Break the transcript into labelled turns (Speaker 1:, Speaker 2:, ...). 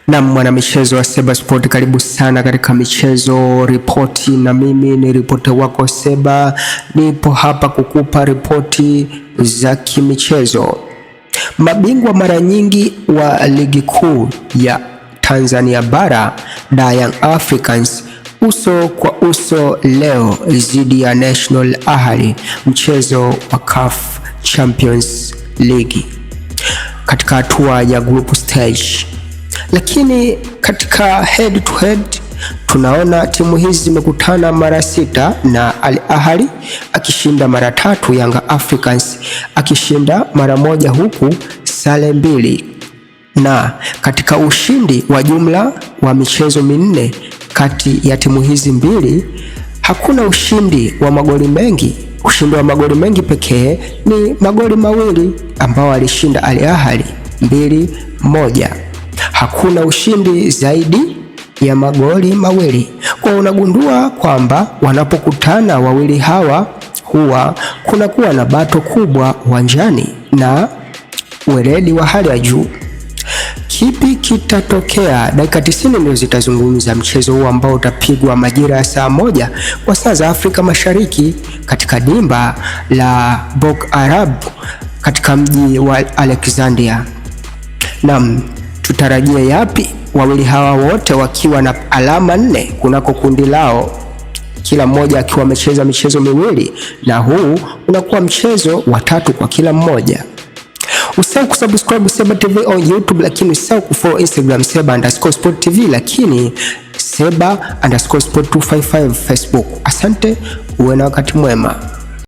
Speaker 1: Na mwanamichezo wa Seba Sport, karibu sana katika michezo ripoti, na mimi ni ripota wako Seba. Nipo hapa kukupa ripoti za kimichezo. Mabingwa mara nyingi wa ligi kuu ya Tanzania bara da Young Africans uso kwa uso leo dhidi ya National Ahli, mchezo wa CAF Champions League katika hatua ya group stage. Lakini katika head to head tunaona timu hizi zimekutana mara 6 na Al Ahly akishinda mara 3, Young Africans akishinda mara 1, huku sare 2. Na katika ushindi wa jumla wa michezo 4 kati ya timu hizi mbili, hakuna ushindi wa magoli mengi. Ushindi wa magoli mengi pekee ni magoli 2 ambao alishinda Al Ahly 2-1. Hakuna ushindi zaidi ya magoli 2. Kwa unagundua kwamba wanapokutana wawili hawa huwa kunakuwa na bato kubwa uwanjani na weledi wa hali ya juu. Kipi kitatokea? Dakika 90 ndio zitazungumza mchezo huu ambao utapigwa majira ya saa 1 kwa saa za Afrika Mashariki katika dimba la Bok Arab katika mji wa Alexandria. Naam, tutarajie yapi? Wawili hawa wote wakiwa na alama 4 kunako kundi lao, kila mmoja akiwa amecheza michezo 2, na huu unakuwa mchezo wa 3 kwa kila mmoja. Usisahau kusubscribe Seba TV on YouTube, lakini usisahau kufollow Instagram Seba_Sport TV, lakini Seba_Sport 255 Facebook. Asante, uwe na wakati mwema.